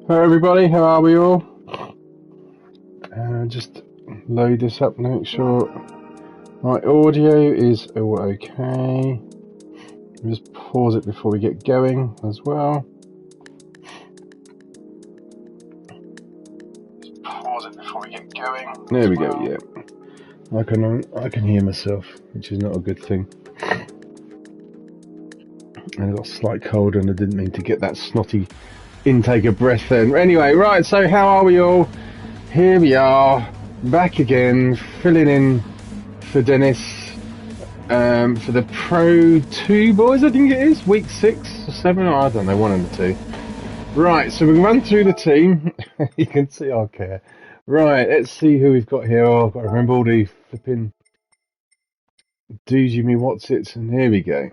Hello everybody, how are we all? Just load this up and make sure my audio is all okay. Just pause it before we get going as well. Just pause it before we get going. There we go, yeah. I can hear myself, which is not a good thing. And I got a slight cold and I didn't mean to get that snotty intake of breath then. Anyway, right, so how are we all? Here we are, back again, filling in for Dennis for the Pro 2 boys, I think it is, week 6 or 7, or I don't know, one of the two. Right, so we can run through the team. You can see I care. Right, let's see who we've got here. Oh, I've got to remember all the flipping doozy me what's it, and here we go.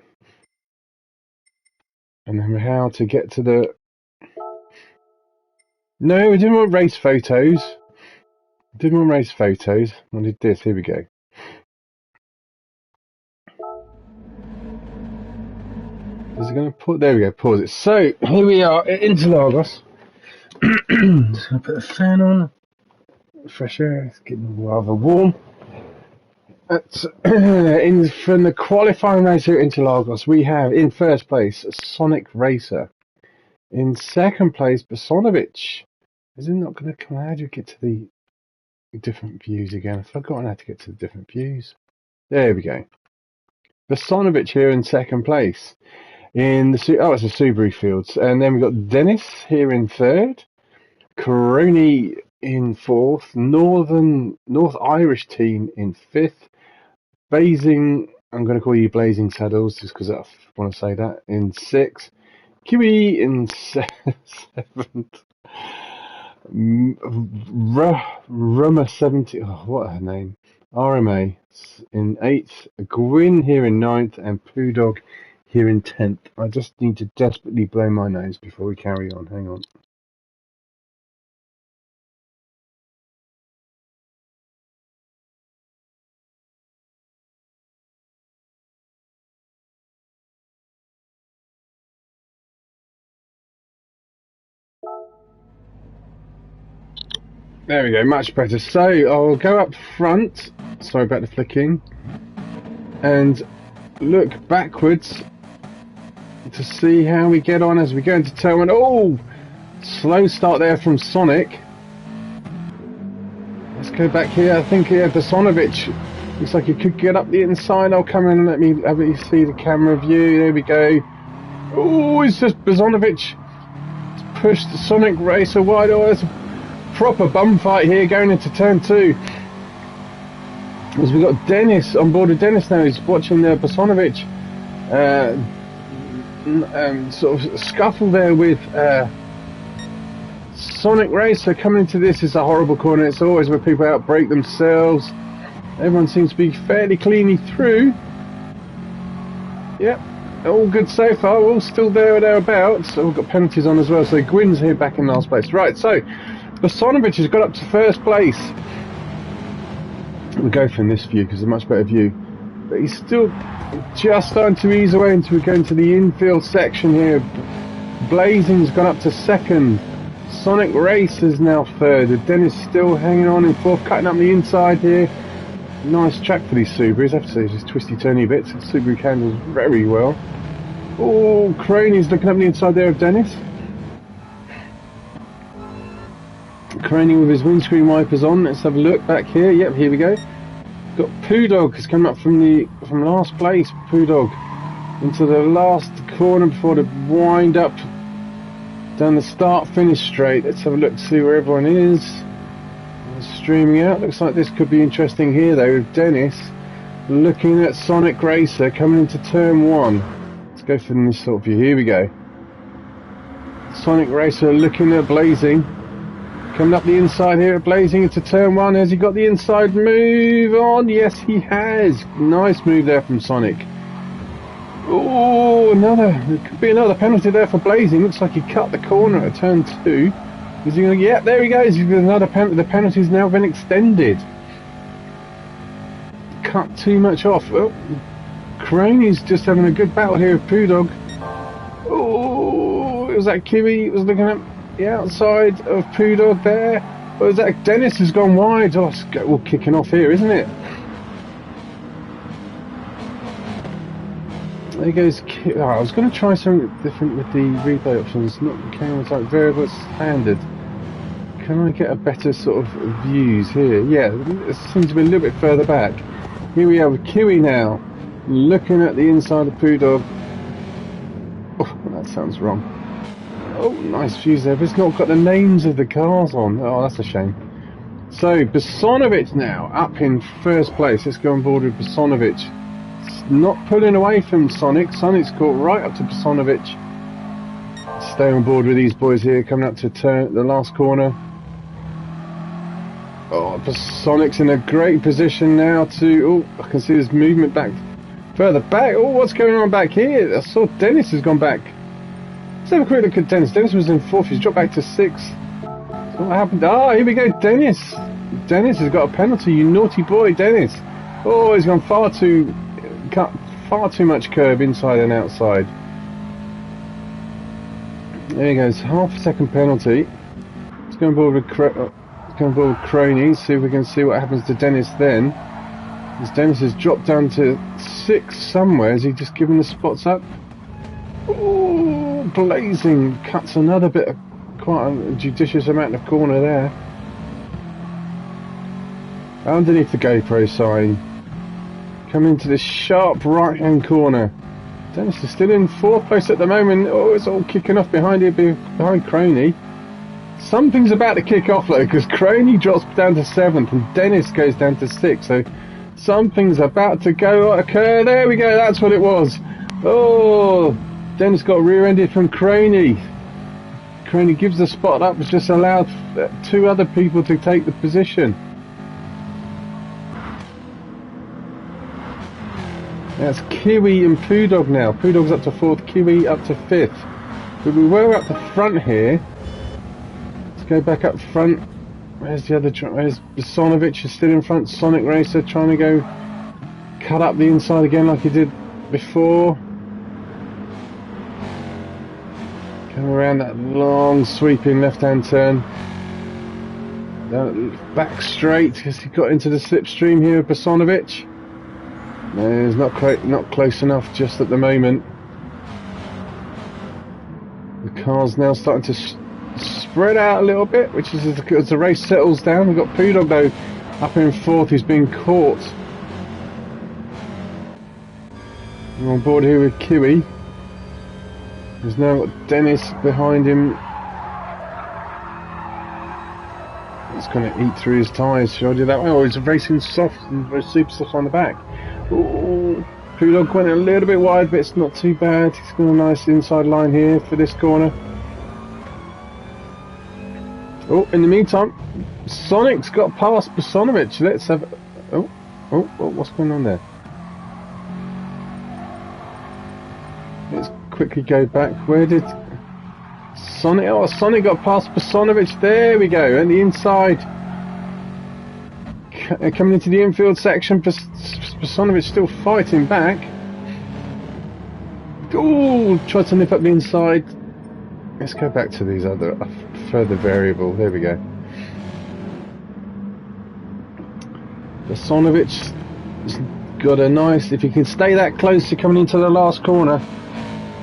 And then how to get to the... No, we didn't want race photos. Didn't want race photos. I wanted this. Here we go. Is it going to put? There we go. Pause it. So here we are at Interlagos. Just going to put the fan on. Fresh air. It's getting rather warm. From the qualifying race here at Interlagos, we have in first place Sonic Racer. In second place, Bosonovic. Is it not going to come? How do you get to the different views again? I've forgotten how to get to the different views. There we go. Bosonovic here in second place. It's a Subaru Fields. And then we've got Dennis here in third. Coroni in fourth. North Irish team in fifth. Blazing, I'm going to call you Blazing Saddles just because I want to say that, in sixth. Kiwi in seventh. Ruma 70, oh, what her name? RMA in 8th, Gwyn here in 9th, and Poo Dog here in 10th. I just need to desperately blow my nose before we carry on. Hang on. There we go, much better. So I'll go up front, sorry about the flicking, and look backwards to see how we get on as we go into turn one. Oh, slow start there from Sonic. Let's go back here. I think here Bosonovic looks like he could get up the inside. I'll come in and let me see the camera view. There we go. Oh, it's just Bosonovic pushed the Sonic Racer wide. Oh, it's a proper bum fight here going into turn 2. As we got Dennis on board of Dennis now. He's watching Bosonovic sort of scuffle there with Sonic Racer. Coming into this is a horrible corner. It's always where people outbreak themselves. Everyone seems to be fairly cleanly through. Yep, all good so far. We're all still there or thereabouts. So we've got penalties on as well. So Gwyn's here back in last place. Right, so Bosonovic has got up to first place. We'll go from this view because it's a much better view. But he's still just starting to ease away until we go into the infield section here. Blazing's gone up to second. Sonic Race is now third. Dennis still hanging on in fourth, cutting up the inside here. Nice track for these Subarus. I have to say, it's just twisty-turny bits. The Subaru handles very well. Oh, Croni's looking up the inside there of Dennis. Crony with his windscreen wipers on. Let's have a look back here. Yep, here we go. Got Poo Dog has come up from last place. Poo Dog into the last corner before the wind up down the start finish straight. Let's have a look to see where everyone is. Streaming out. Looks like this could be interesting here though, with Dennis looking at Sonic Racer coming into turn 1. Let's go from this sort of view. Here we go. Sonic Racer looking at Blazing. Coming up the inside here at Blazing into turn 1. Has he got the inside move on? Yes, he has. Nice move there from Sonic. Oh, there could be another penalty there for Blazing. Looks like he cut the corner at turn 2. Is he going to? Yeah, there he goes. He's got another penalty. The penalty's now been extended. Cut too much off. Oh, Crony's just having a good battle here with Poo Dog. Oh, it was that Kiwi. Was looking at the outside of Poo-Dog there. Or is that Dennis has gone wide? Oh, it's all kicking off here, isn't it? There goes. Oh, I was going to try something different with the replay options, not the camera type variable, it's standard. Can I get a better sort of views here? Yeah, it seems to be a little bit further back. Here we are with Kiwi now, looking at the inside of Poo-Dog. Oh, that sounds wrong. Oh, nice views there, but it's not got the names of the cars on. Oh, that's a shame. So, Bosonovic now, up in first place. Let's go on board with Bosonovic. Not pulling away from Sonic. Sonic's caught right up to Bosonovic. Stay on board with these boys here, coming up to turn the last corner. Oh, Sonic's in a great position now to... Oh, I can see there's movement back, further back. Oh, what's going on back here? I saw Dennis has gone back. Let's have a quick look at Dennis. Dennis was in 4th, he's dropped back to 6th. So what happened? Ah, here we go, Dennis. Dennis has got a penalty, you naughty boy, Dennis. Oh, he's gone far too much curb inside and outside. There he goes, half a second penalty. Let's go on board with Crony, see if we can see what happens to Dennis then. As Dennis has dropped down to 6th somewhere, has he just given the spots up? Oh, blazing, cuts another bit of quite a judicious amount of corner there. Underneath the GoPro sign. Coming into this sharp right hand corner. Dennis is still in 4th place at the moment. Oh, it's all kicking off behind here, behind Crony. Something's about to kick off though, because Crony drops down to 7th and Dennis goes down to 6th, so something's about to occur. There we go, that's what it was. Oh, Dennis got rear-ended from Crony. Crony gives the spot up, it's just allowed 2 other people to take the position. That's Kiwi and Poo-Dog now. Poo-Dog's up to 4th, Kiwi up to 5th. But we were up the front here. Go back up front. Where's the other? Where's Bosonovic is still in front. Sonic Racer trying to go cut up the inside again like he did before. Come around that long sweeping left-hand turn. Back straight because he got into the slipstream here with Bosonovic. No, it's not close enough just at the moment. The car's now starting to spread out a little bit, which is as the race settles down. We've got Poo-Dog though up in 4th, he's been caught. We're on board here with Kiwi. There's now got Dennis behind him. It's going to eat through his tyres. Should I do that way? Oh, he's racing soft and very super soft on the back. Ooh, Poo-Dog went a little bit wide, but it's not too bad. He's got a nice inside line here for this corner. Oh, in the meantime, Sonic's got past Bosonovic. Let's have... Oh, what's going on there? Let's quickly go back. Where did... Sonic... Oh, Sonic got past Bosonovic. There we go. And the inside. Coming into the infield section. Bosonovic still fighting back. Oh, tried to nip up the inside. Let's go back to these other further variable. There we go. Bosonovic's got a nice. If he can stay that close to coming into the last corner,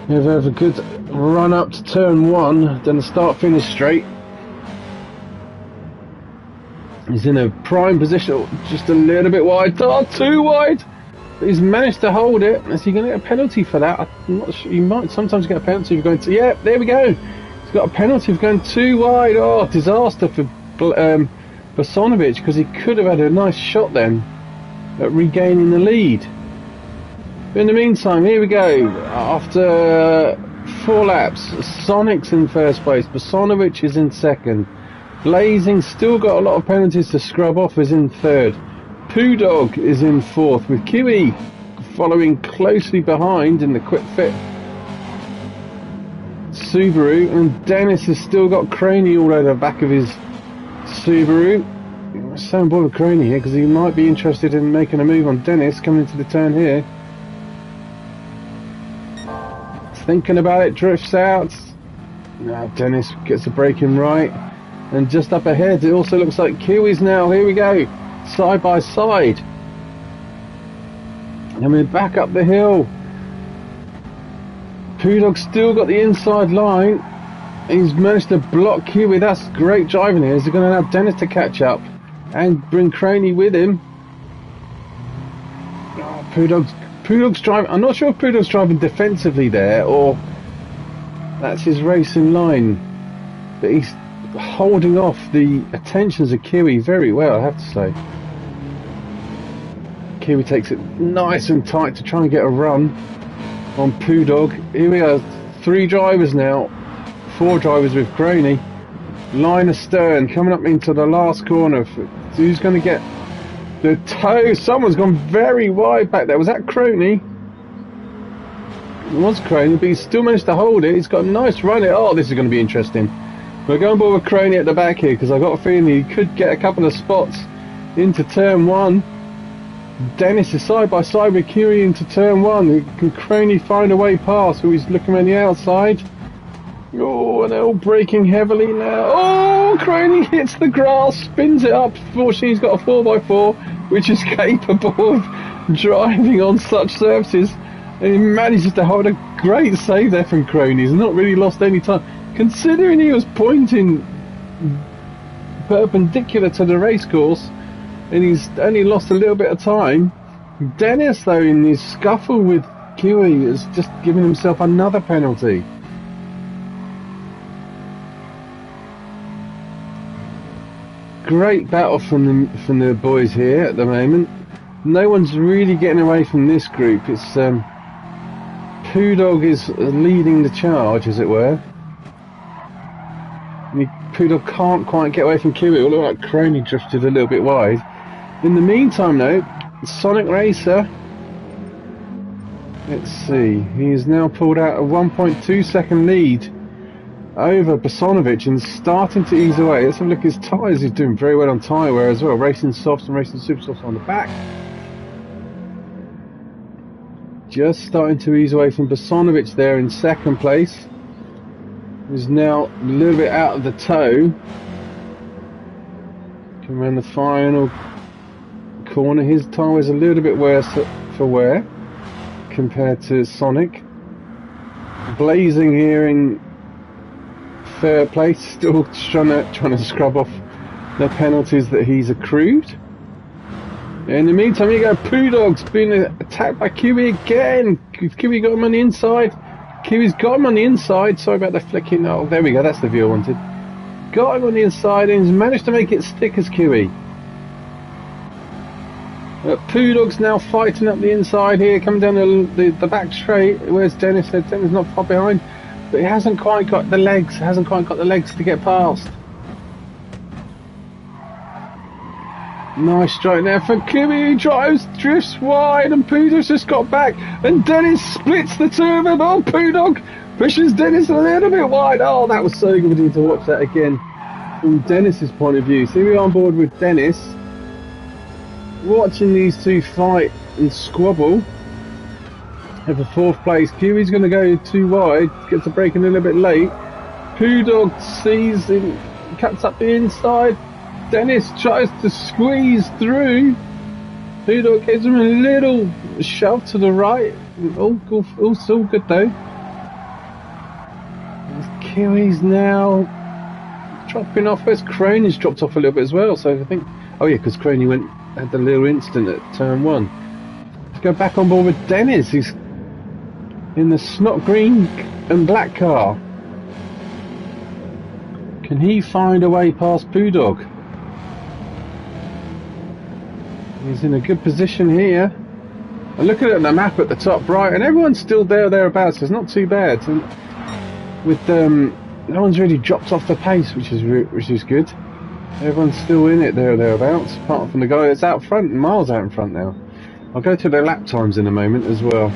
he'll have a good run up to turn 1. Then the start-finish straight. He's in a prime position, just a little bit wide. Oh, too wide. But he's managed to hold it. Is he going to get a penalty for that? I'm not sure. He might sometimes get a penalty for going to... Yeah, there we go. He's got a penalty for going too wide. Oh, disaster for Bosonovic, because he could have had a nice shot then at regaining the lead. But in the meantime, here we go. After 4 laps, Sonic's in first place. Bosonovic is in 2nd. Blazing still got a lot of penalties to scrub off, is in 3rd. Poo-Dog is in 4th, with Kiwi following closely behind in the quick fit Subaru, and Dennis has still got Crony all over the back of his Subaru. Let's stay on board with Crony here because he might be interested in making a move on Dennis coming into the turn here. Thinking about it, drifts out. Now Dennis gets a break in right, and just up ahead it also looks like Kiwis now. Here we go, side by side, and we're back up the hill. Pudog's still got the inside line. He's managed to block Kiwi. That's great driving here. He's going to allow Dennis to catch up and bring Croney with him. Oh, Pudog's driving. I'm not sure if Pudog's driving defensively there or that's his racing line, but he's holding off the attentions of Kiwi very well, I have to say. Kiwi takes it nice and tight to try and get a run on Pudog. Here we go, 3 drivers now, 4 drivers with Croney. Line astern, coming up into the last corner. Who's going to get the toe? Someone's gone very wide back there. Was that Croney? It was Croney, but he's still managed to hold it. He's got a nice run. Oh, this is going to be interesting. We're going board with Croney at the back here because I've got a feeling he could get a couple of spots into turn 1. Dennis is side by side with Kiwi into turn 1. Can Croney find a way past? So he's looking on the outside. Oh, and they're all braking heavily now. Oh, Croney hits the grass, spins it up. Fortunately, he's got a 4x4, which is capable of driving on such surfaces. And he manages to hold a great save there from Croney. He's not really lost any time, considering he was pointing perpendicular to the race course. And he's only lost a little bit of time. Dennis, though, in his scuffle with Kiwi, has just given himself another penalty. Great battle from the boys here at the moment. No one's really getting away from this group. It's Pudog is leading the charge, as it were. Pudog can't quite get away from Kiwi. It looked like Croney drifted a little bit wide. In the meantime, though, Sonic Racer, let's see, he's now pulled out a 1.2 second lead over Bosonovic and starting to ease away. Let's have a look at his tyres. He's doing very well on tyre wear as well. Racing softs and racing super softs on the back. Just starting to ease away from Bosonovic there in second place. He's now a little bit out of the toe. Come around the final corner. His tyre is a little bit worse for wear compared to Sonic. Blazing here in third place, still trying to scrub off the penalties that he's accrued. In the meantime, you go, Pudog's been attacked by Kiwi again. Kiwi got him on the inside. Kiwi's got him on the inside. Sorry about the flicking. Oh, there we go. That's the view I wanted. Got him on the inside and he's managed to make it stick as Kiwi. Pudog's now fighting up the inside here, coming down the back straight. Where's Dennis? Dennis not far behind, but he hasn't quite got the legs. To get past. Nice strike there for Kiwi. Drifts wide, and Pudog's just got back, and Dennis splits the two of them. Oh, Pudog pushes Dennis a little bit wide. Oh, that was so good to watch that again from Dennis's point of view. So we're on board with Dennis, watching these two fight and squabble. At the 4th place, Kiwi's going to go too wide, gets a break in a little bit late. Pudog sees him, cuts up the inside. Dennis tries to squeeze through. Pudog gives him a little shove to the right. All good though. Kiwi's now dropping off. Where's Croney's dropped off a little bit as well. So I think, oh yeah, because Croney had the little incident at turn 1. Let's go back on board with Dennis. He's in the snot green and black car. Can he find a way past Pudog? He's in a good position here. I'm looking at the map at the top right, and everyone's still thereabouts. So it's not too bad. And with no one's really dropped off the pace, which is good. Everyone's still in it thereabouts, apart from the guy that's out front, miles out in front now. I'll go to their lap times in a moment as well.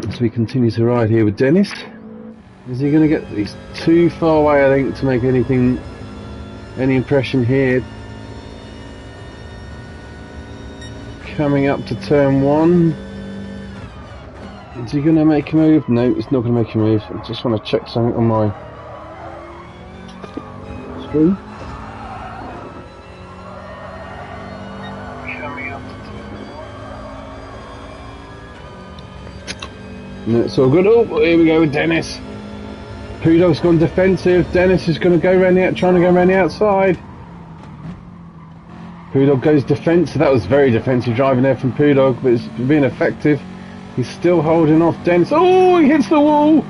As we continue to ride here with Dennis. Is he going to get? He's too far away, I think, to make any impression here. Coming up to turn 1. Is he going to make a move? No, he's not going to make a move. I just want to check something on my screen. No, it's all good. Oh, here we go with Dennis. Pudog's gone defensive. Dennis is going to go around trying to go around the outside. Pudog goes defensive. That was very defensive driving there from Pudog, but it's been effective. He's still holding off Dennis. Oh, he hits the wall.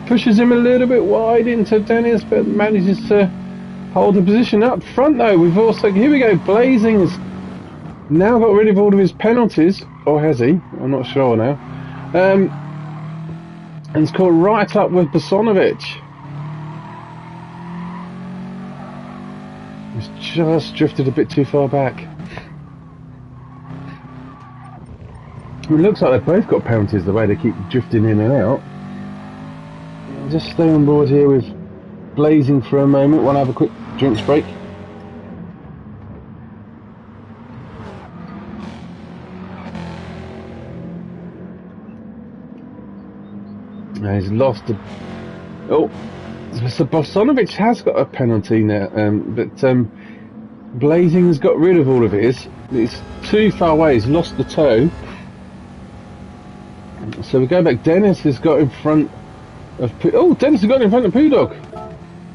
Pushes him a little bit wide into Dennis, but manages to hold the position up front though. We've also, here we go, Blazing has now got rid of all of his penalties. Or has he? I'm not sure now. And it's caught right up with Bosonovic. He's just drifted a bit too far back. It looks like they've both got penalties the way they keep drifting in and out. Just stay on board here with Blazing for a moment while I have a quick drinks break. Now he's lost a... Oh, so Bosonovic has got a penalty now, but Blazing has got rid of all of his. It's too far away, he's lost the toe. So we go back. Dennis has got in front of... Oh, Dennis has got in front of Pudog.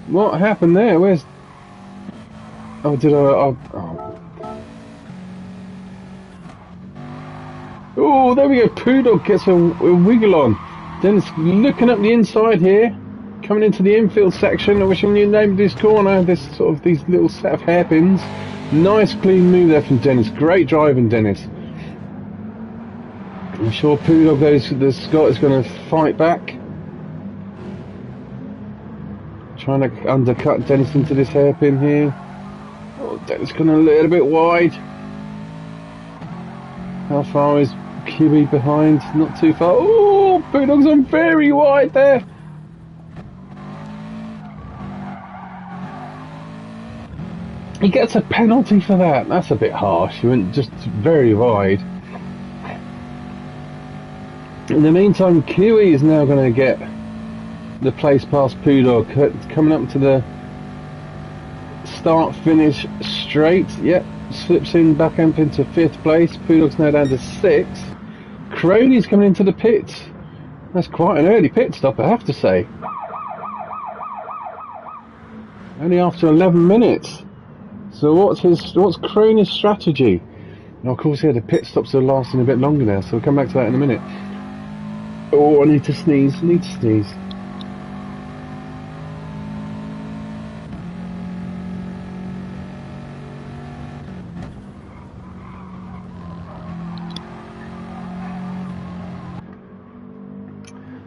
What happened there? Where's... Oh, did I... Oh, there we go. Pudog gets a wiggle on. Dennis looking up the inside here. Coming into the infield section. I wish I knew the name of this corner. This sort of these little set of hairpins. Nice clean move there from Dennis. Great driving, Dennis. I'm sure Pudog goes to the Scot is going to fight back. Trying to undercut Dennis into this hairpin here. Oh, Dennis gone a little bit wide. How far is Kiwi behind? Not too far. Oh, Pudog's on very wide there. He gets a penalty for that. That's a bit harsh. He went just very wide. In the meantime, Kiwi is now going to get the place past Pudog, coming up to the start-finish straight. Yep, slips in back up into 5th place. Pudog's now down to 6th. Crowley's coming into the pits. That's quite an early pit stop, I have to say. Only after 11 minutes. So what's Crowley's strategy? And of course, yeah, the pit stops are lasting a bit longer now, so we'll come back to that in a minute. Oh, I need to sneeze.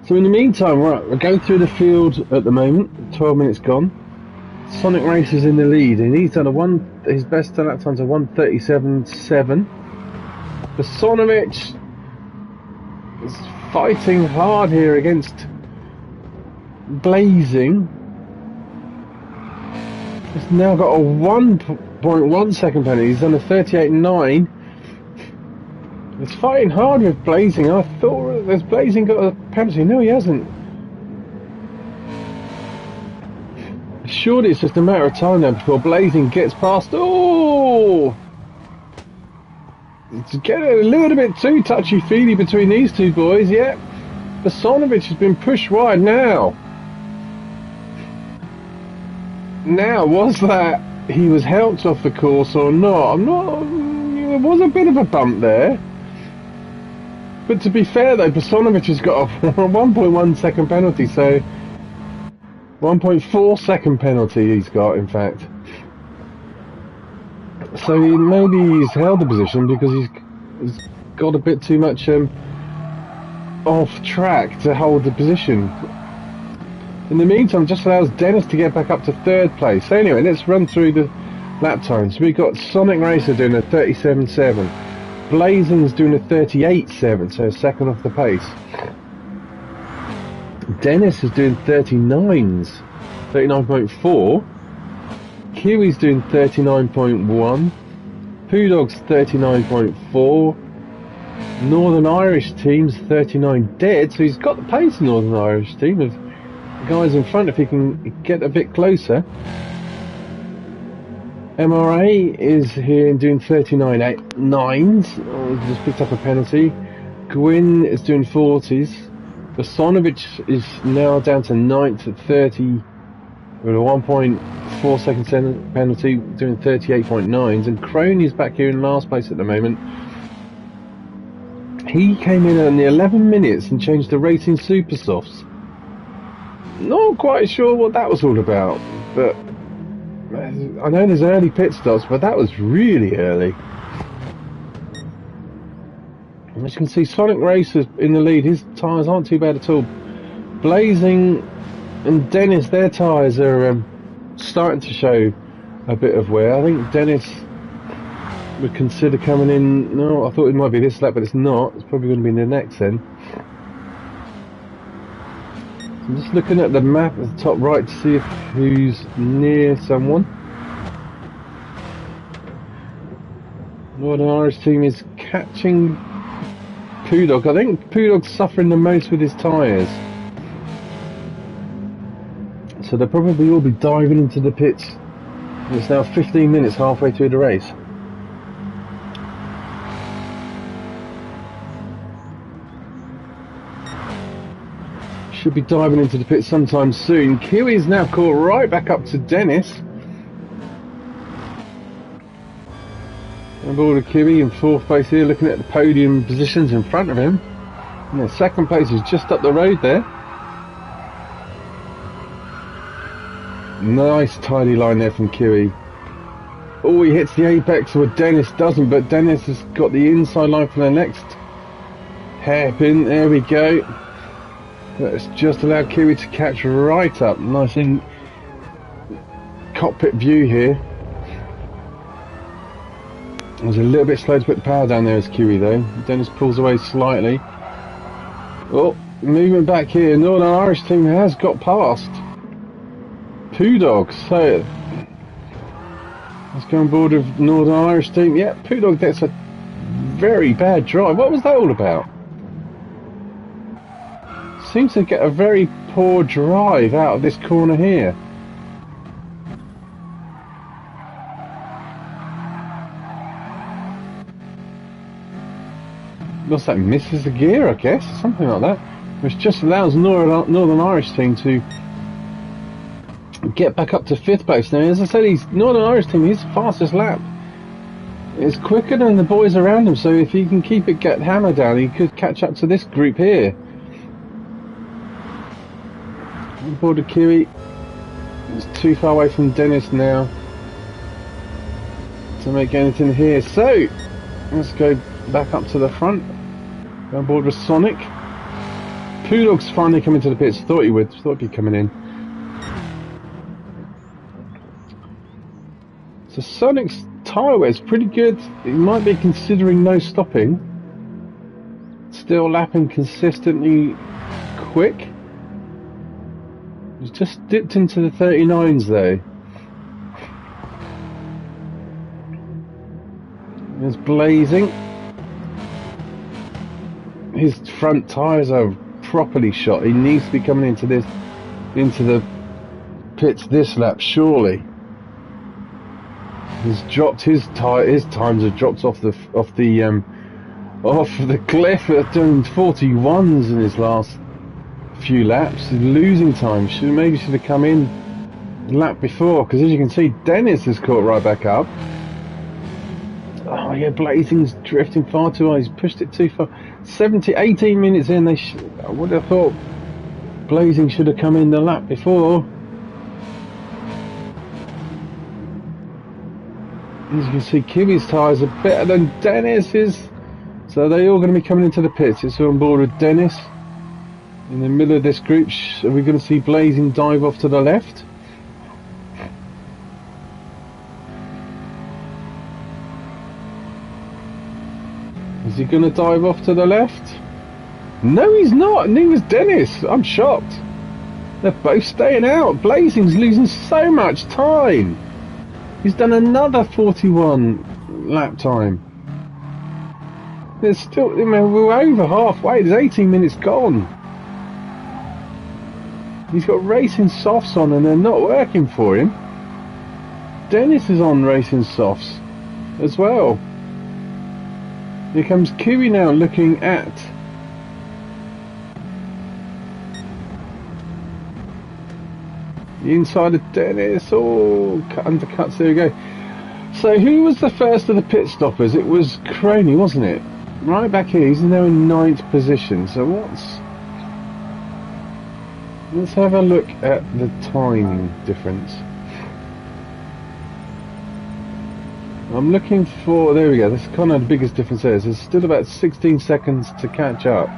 So in the meantime, right, we're going through the field at the moment. 12 minutes gone. Sonic Racer's in the lead, and he's done his best lap time's a 1:37.7. Bosonovic is fighting hard here against Blazing. He's now got a 1.1 second penalty. He's done a 38.9. He's fighting hard with Blazing. I thought there's Blazing got a penalty. No, he hasn't. Surely it's just a matter of time now before Blazing gets past. Oh! It's getting a little bit too touchy-feely between these two boys, yeah. Bosonovic has been pushed wide now. Now, was that he was helped off the course or not? There was a bit of a bump there. But to be fair though, Bosonovic has got a 1.1 second penalty, so 1.4 second penalty he's got, in fact. So maybe he's held the position because he's got a bit too much off track to hold the position. In the meantime, just allows Dennis to get back up to 3rd place. So anyway, let's run through the lap times. We've got Sonic Racer doing a 37.7. Blazing's doing a 38.7, so a second off the pace. Dennis is doing 39s, 39.4. Kiwi's doing 39.1. Pudog's 39.4. Northern Irish team's 39 dead, so he's got the pace of Northern Irish team of the guys in front if he can get a bit closer. MRA is here doing 39.9s. Oh, just picked up a penalty. Gwyn is doing 40s. Vasonovic is now down to 9th at 30 with a 1.4 second penalty, doing 38.9s. And Crone is back here in last place at the moment. He came in the 11 minutes and changed the Racing Super Softs. Not quite sure what that was all about, but I know there's early pit stops, but that was really early. As you can see, Sonic Racer in the lead. His tyres aren't too bad at all. Blazing and Dennis, their tyres are starting to show a bit of wear. I think Dennis would consider coming in. No, I thought it might be this lap, but it's not. It's probably going to be in the next then. I'm just looking at the map at the top right to see if who's near someone. Northern Irish team is catching Pudog. I think Pudog's suffering the most with his tyres. So they'll probably all be diving into the pits. It's now 15 minutes halfway through the race. Should be diving into the pit sometime soon. Kiwi's now caught right back up to Dennis. On board with Kiwi in 4th place here, looking at the podium positions in front of him. And the 2nd place is just up the road there. Nice tidy line there from Kiwi. Oh, he hits the apex where Dennis doesn't, but Dennis has got the inside line for the next hairpin. There we go. Let's just allow Kiwi to catch right up. Nice in cockpit view here. I was a little bit slow to put the power down there as Kiwi though. Dennis pulls away slightly. Oh, movement back here. Northern Irish team has got past Pudog. So let's go on board with Northern Irish team. Yeah, Pudog gets a very bad drive. What was that all about? Seems to get a very poor drive out of this corner here. What's that? Misses the gear, I guess, something like that. Which just allows Northern Irish team to get back up to 5th place. Now, as I said, Northern Irish team, his fastest lap is quicker than the boys around him. So if he can keep it, get hammer down, he could catch up to this group here. On board of Kiwi. It's too far away from Dennis now to make anything here. So let's go back up to the front. Go on board with Sonic. Pudog's finally coming to the pits. Thought he would. Thought he'd be coming in. So Sonic's tyre wear is pretty good. He might be considering no stopping. Still lapping consistently quick. He's just dipped into the 39s though. There's Blazing. His front tyres are properly shot. He needs to be coming into the pits this lap, surely. He's dropped his times have dropped off the cliff. Doing 41s in his last few laps. He's losing time. Maybe should have come in the lap before, because as you can see, Dennis has caught right back up. Oh yeah, Blazing's drifting far too high. He's pushed it too far. 18 minutes in, I would have thought Blazing should have come in the lap before. As you can see, Kiwi's tyres are better than Dennis's. So they're all going to be coming into the pits. It's on board with Dennis. In the middle of this group, are we going to see Blazing dive off to the left? Is he going to dive off to the left? No, he's not. Neither's Dennis. I'm shocked. They're both staying out. Blazing's losing so much time. He's done another 41 lap time. There's still, I mean, we're over halfway. There's 18 minutes gone. He's got racing softs on and they're not working for him. Dennis is on racing softs as well. Here comes Kiwi now looking at the inside of Dennis. Oh, undercuts, there we go. So who was the first of the pit stoppers? It was Croney, wasn't it? Right back here, he's now in 9th position. So let's have a look at the timing difference. I'm looking for, there we go, that's kind of the biggest difference there. There's still about 16 seconds to catch up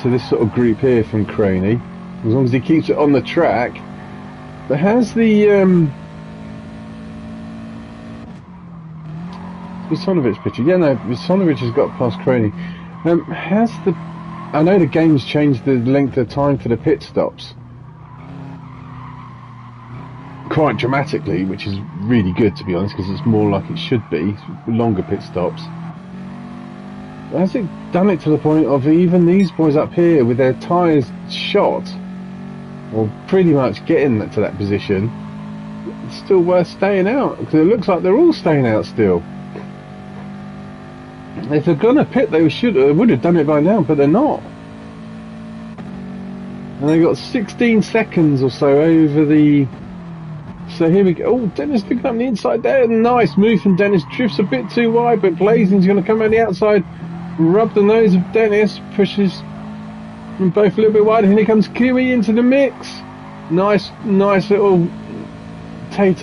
to this sort of group here from Croney, as long as he keeps it on the track. But has the Visonovic picture? Yeah, no, Visonovic has got past Croney. I know the game's changed the length of time for the pit stops quite dramatically, which is really good, to be honest, because it's more like it should be, longer pit stops. But has it done it to the point of even these boys up here with their tyres shot, or pretty much getting to that position, it's still worth staying out, because it looks like they're all staying out still. If they're gonna pit, they would have done it by now, but they're not. And they've got 16 seconds or so over the. So here we go. Oh, Dennis picking up the inside there. Nice move from Dennis. Drifts a bit too wide, but Blazing's going to come around the outside, rub the nose of Dennis, pushes them both a little bit wide. And here comes Kiwi into the mix. Nice little tate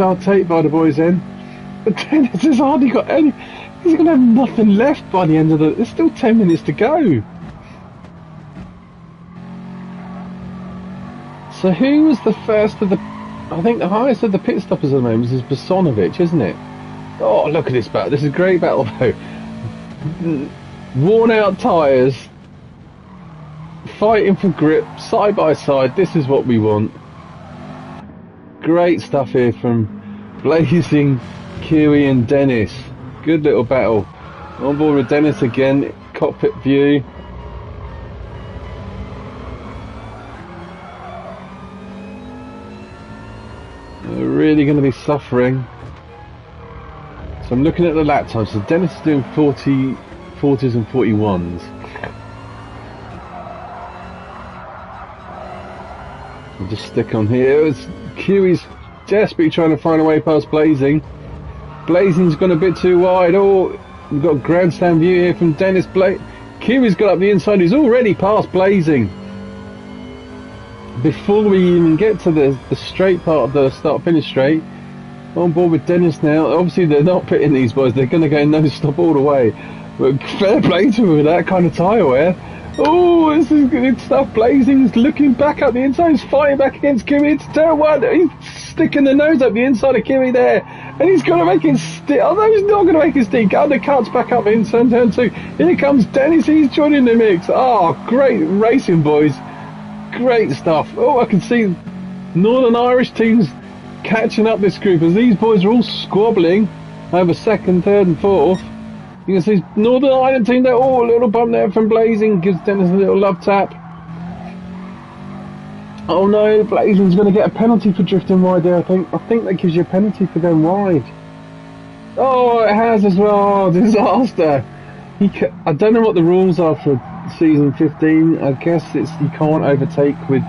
by the boys then. But Dennis has hardly got any. He's going to have nothing left by the end of the. There's still 10 minutes to go. So who was the first of the. I think the highest of the pit stoppers at the moment is Visonovic, isn't it? Oh, look at this battle. This is a great battle, though. Worn out tyres. Fighting for grip, side by side. This is what we want. Great stuff here from Blazing, Kiwi and Dennis. Good little battle. On board with Dennis again. Cockpit view. They're really going to be suffering. So I'm looking at the lap time. So Dennis is doing 40s and 41s. I'll just stick on here. Kiwi's desperately trying to find a way past Blazing. Blazing's gone a bit too wide. Oh, we've got a grandstand view here from Dennis. Kiwi's got up the inside. He's already past Blazing. Before we even get to the straight part of the start-finish straight, on board with Dennis now. Obviously they're not pitting these boys, they're going to go no-stop all the way. But fair play to him with that kind of tyre wear. Oh, this is good stuff. Blazing's looking back up the inside, he's fighting back against Kiwi. It's turn one, he's sticking the nose up the inside of Kiwi there. And he's going to make it stick. Oh no, he's not going to make it stick. Undercuts back up in turn 2. Here comes Dennis, he's joining the mix. Oh, great racing, boys. Great stuff. Oh, I can see Northern Irish teams catching up this group as these boys are all squabbling over 2nd, 3rd and 4th. You can see Northern Ireland team there. Oh, a little bump there from Blazing. Gives Dennis a little love tap. Oh no, Blazing's going to get a penalty for drifting wide there, I think. I think that gives you a penalty for going wide. Oh, it has as well. Oh, disaster. I don't know what the rules are for season 15. I guess it's you can't overtake with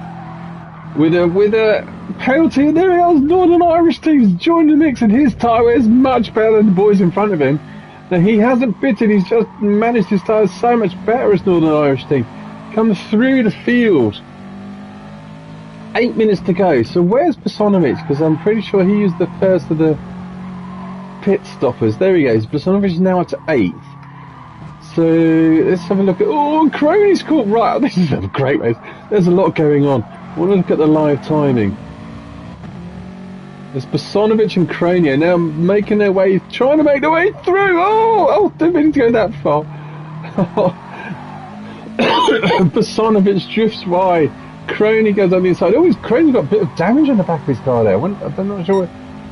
a penalty. And there he is, Northern Irish teams joined the mix, and his tyre is much better than the boys in front of him. Now he hasn't pitted, he's just managed his tyres so much better as Northern Irish team. Comes through the field. 8 minutes to go. So where's Visonovic? Because I'm pretty sure he used the first of the pit stoppers. There he goes. Visonovic is now up to 8th. So let's have a look at. Oh, and Croney's caught right. This is a great race. There's a lot going on. I want to look at the live timing. There's Visonovic and Croney now making their way, trying to make their way through. Oh, didn't mean to go that far. Visonovic drifts wide. Croney goes on the inside. Oh, Croney's got a bit of damage on the back of his car there. I'm not sure.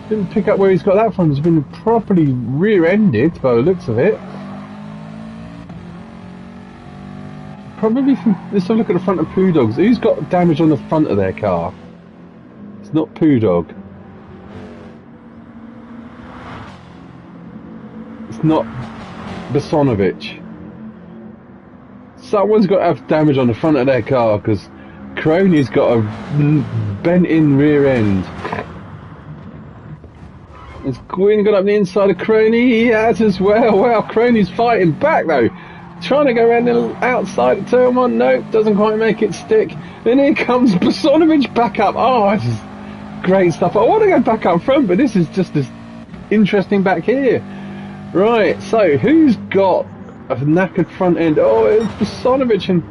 Didn't pick up where he's got that from. He's been properly rear-ended by the looks of it. Probably from, let's have a look at the front of Poo Dog's. Who's got damage on the front of their car? It's not Poo Dog. It's not Bosonovic. Someone's got to have damage on the front of their car because Crony's got a bent-in rear end. Has Gwyn got up the inside of Crony? He has as well. Wow, Crony's fighting back though. Trying to go around the outside of turn one. Nope, doesn't quite make it stick. Then here comes Bosonovic back up. Oh, this is great stuff. I want to go back up front, but this is just as interesting back here. Right, so who's got a knackered front end? Oh, it's Bosonovic and...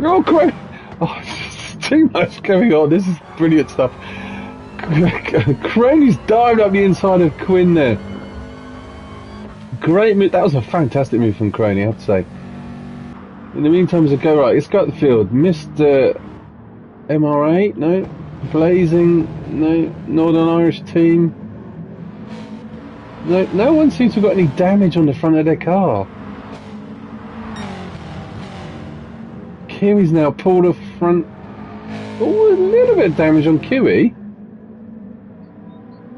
Oh, Crony. Oh, it's too much going on. This is brilliant stuff. Crony's dived up the inside of Quinn there. Great move. That was a fantastic move from Crony, I have to say. In the meantime, as I go right, let's go up the field. Mr. MRA, no. Blazing, no. Northern Irish team. No, no one seems to have got any damage on the front of their car. Kiwi's now pulled off front. Oh, a little bit of damage on Kiwi.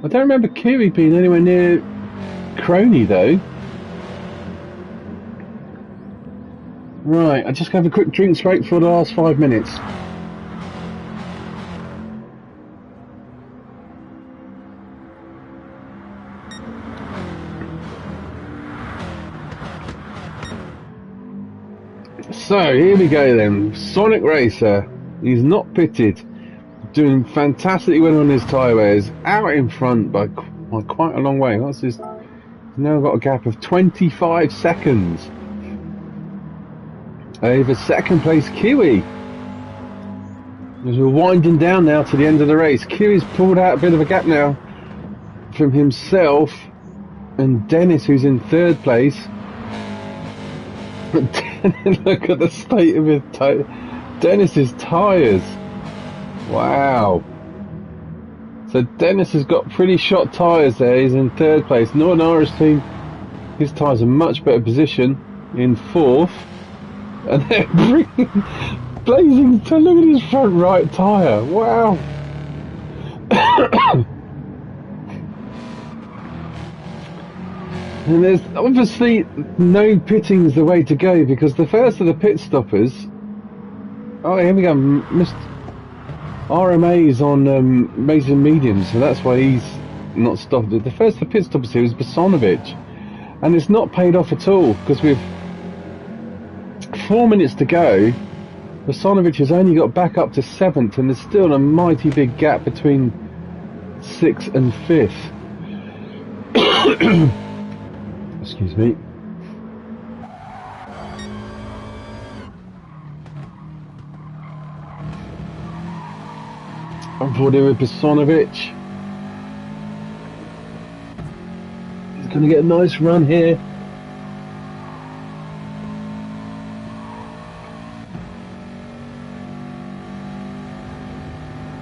I don't remember Kiwi being anywhere near Crony though. Right, I just have a quick drink break for the last 5 minutes. So here we go then. Sonic Racer. He's not pitted. Doing fantastically well on his tyre wears. Out in front by quite a long way. What's this? He's now got a gap of 25 seconds. Over second place Kiwi. As we're winding down now to the end of the race. Kiwi's pulled out a bit of a gap now from himself and Dennis, who's in third place. Look at the state of his Dennis's tyres. Wow. So Dennis has got pretty shot tyres there. He's in third place. Northern Irish team, his tyres are much better position in fourth. And they're blazing. So look at his front right tyre. Wow. And there's obviously no pitting is the way to go because the first of the pit stoppers. Oh, here we go. Mr. RMA is on Mason mediums, so that's why he's not stopped. The first of the pit stoppers here is Bosonovic, and it's not paid off at all because with 4 minutes to go, Bosonovic has only got back up to 7th, and there's still a mighty big gap between 6th and 5th. Excuse me. I'm forward with Bosonovic. He's going to get a nice run here.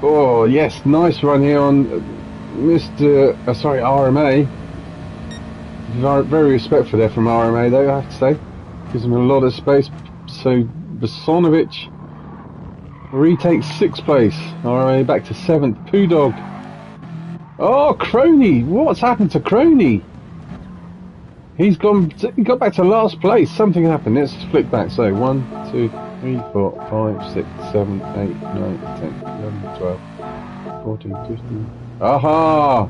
Oh yes, nice run here on Mr. RMA. Very respectful there from RMA though, I have to say. Gives him a lot of space. So Bosonovic retakes 6th place. RMA back to 7th. Poo Dog. Oh, Crony! What's happened to Crony? He got back to last place. Something happened. Let's flick back. So 1, 2, 3, 4, 5, 6, 7, 8, 9, 10, 11, 12, 14, 15. Aha!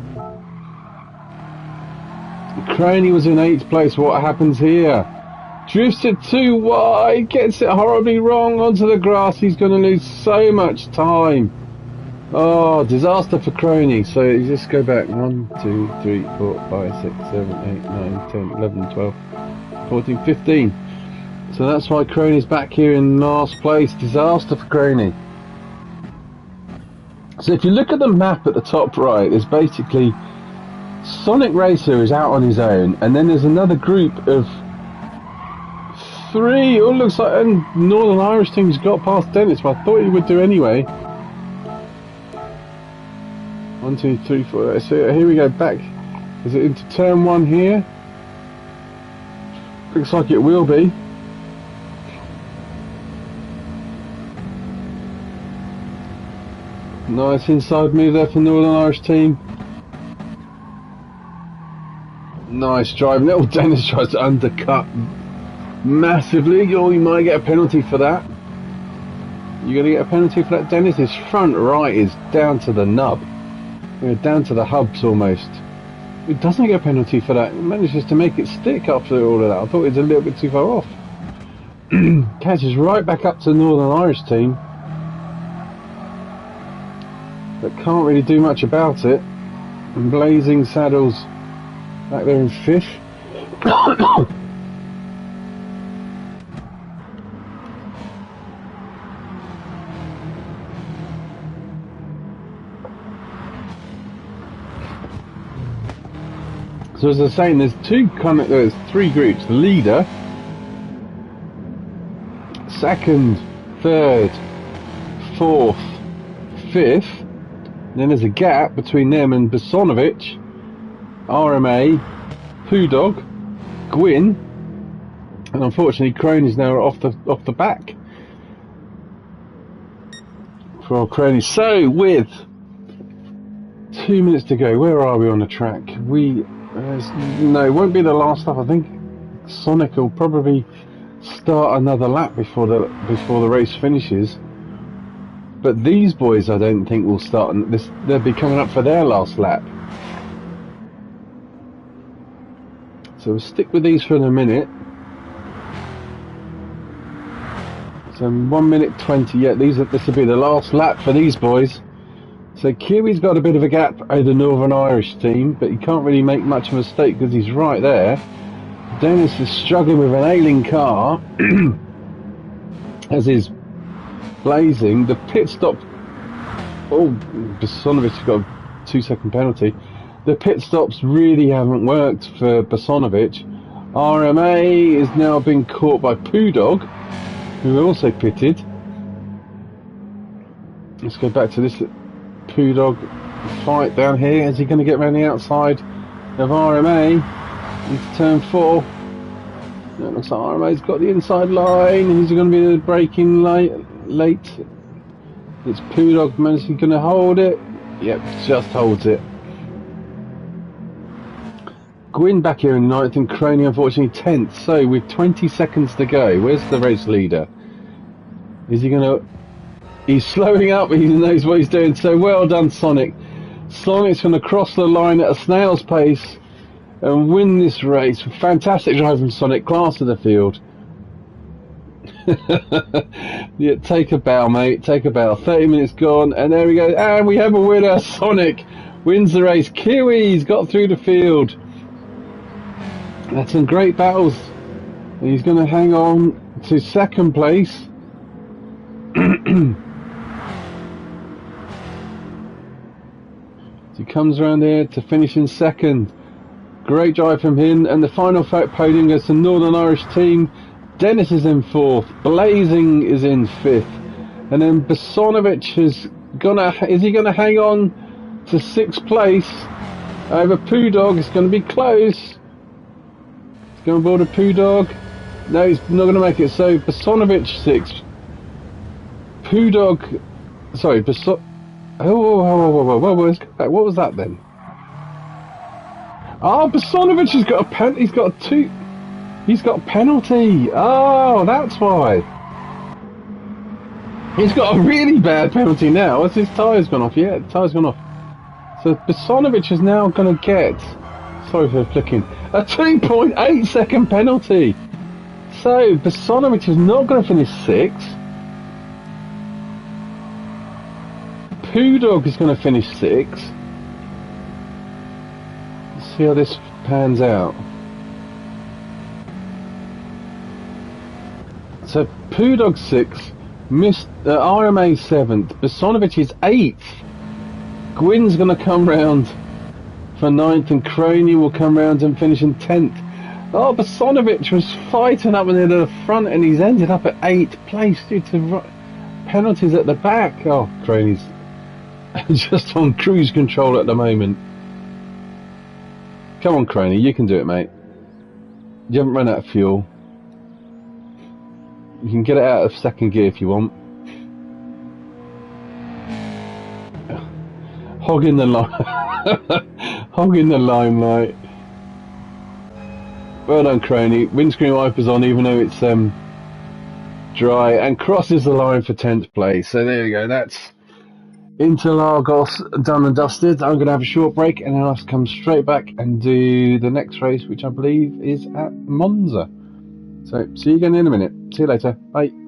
Crony was in 8th place. What happens here? Drifts it too wide, gets it horribly wrong onto the grass. He's going to lose so much time. Oh, disaster for Crony. So you just go back 1, 2, 3, 4, 5, 6, 7, 8, 9, 10, 11, 12, 14, 15. So that's why Crony's back here in last place. Disaster for Crony. So if you look at the map at the top right, there's basically Sonic Racer is out on his own, and then there's another group of 3. Oh, looks like and Northern Irish team's got past Dennis, but I thought he would do anyway. 1, 2, 3, 4. So here we go back. Is it into turn 1 here? Looks like it will be. Nice inside move there for Northern Irish team. Nice drive. Little Dennis tries to undercut massively. Oh, you might get a penalty for that. You're going to get a penalty for that, Dennis. His front right is down to the nub. Down to the hubs almost. It doesn't get a penalty for that. It manages to make it stick after all of that. I thought it was a little bit too far off. Catches right back up to the Northern Irish team. But can't really do much about it. And Blazing Saddles back there in fifth. So as I was saying, there's three groups: the leader, second, third, fourth, fifth. And then there's a gap between them and Bosonovic, RMA, Pudog, Gwyn, and unfortunately Cronies now are off the back for Cronies. So with 2 minutes to go, where are we on the track? No, it won't be the last stop. I think Sonic will probably start another lap before the race finishes. But these boys, I don't think will start. They'll be coming up for their last lap. So we'll stick with these for a minute. So 1 minute 20. Yeah, this will be the last lap for these boys. So Kiwi's got a bit of a gap over the Northern Irish team, but he can't really make much of a mistake because he's right there. Dennis is struggling with an ailing car, as is Blazing. The pit stop. Oh, Bosonovic's got a 2-second penalty. The pit stops really haven't worked for Bosonovic. RMA is now being caught by Pudog, who also pitted. Let's go back to this Pudog fight down here. Is he going to get around the outside of RMA into turn 4? It looks like RMA's got the inside line. Who's going to be the braking late? It's Pudog. Is he going to hold it? Yep, just holds it. Gwyn back here in 9th and Crony unfortunately 10th. So with 20 seconds to go, where's the race leader? Is he going to... He's slowing up, he knows what he's doing, so well done Sonic. Sonic's going to cross the line at a snail's pace and win this race. Fantastic drive from Sonic, class of the field. Yeah, take a bow mate, take a bow. 30 minutes gone and there we go, and we have a winner. Sonic wins the race. Kiwi's got through the field. That's some great battles. He's going to hang on to second place. He comes around here to finish in second. Great drive from him, and the final podium goes to Northern Irish team. Dennis is in 4th, Blazing is in 5th, and then Bosonovic is he gonna hang on to 6th place over Pudog? It's gonna be close. He's going board a Pudog. No, he's not gonna make it. So Bosonovic 6th. Pudog, sorry, what was that then? Oh, Bosonovic has got a he's got a penalty. Oh, that's why. He's got a really bad penalty now. As his tyre's gone off. Yeah, the tyre's gone off. So Bosonovic is now going to get, sorry for flicking, a 2.8 second penalty. So Bosonovic is not going to finish 6th. Pudog is going to finish 6th. Let's see how this pans out. So Pudog 6th, RMA 7th, Bosonovic is 8th. Gwyn's going to come round for 9th, and Crony will come round and finish in 10th. Oh, Bosonovic was fighting up near the front, and he's ended up at 8th place due to penalties at the back. Oh, Crony's just on cruise control at the moment. Come on, Crony, you can do it, mate. You haven't run out of fuel. You can get it out of second gear if you want. Hogging the hogging the limelight. Well done, Crony. Windscreen wipers on, even though it's dry, and crosses the line for 10th place. So there you go. That's Interlagos done and dusted. I'm going to have a short break, and then I'll come straight back and do the next race, which I believe is at Monza. So see you again in a minute. See you later. Bye.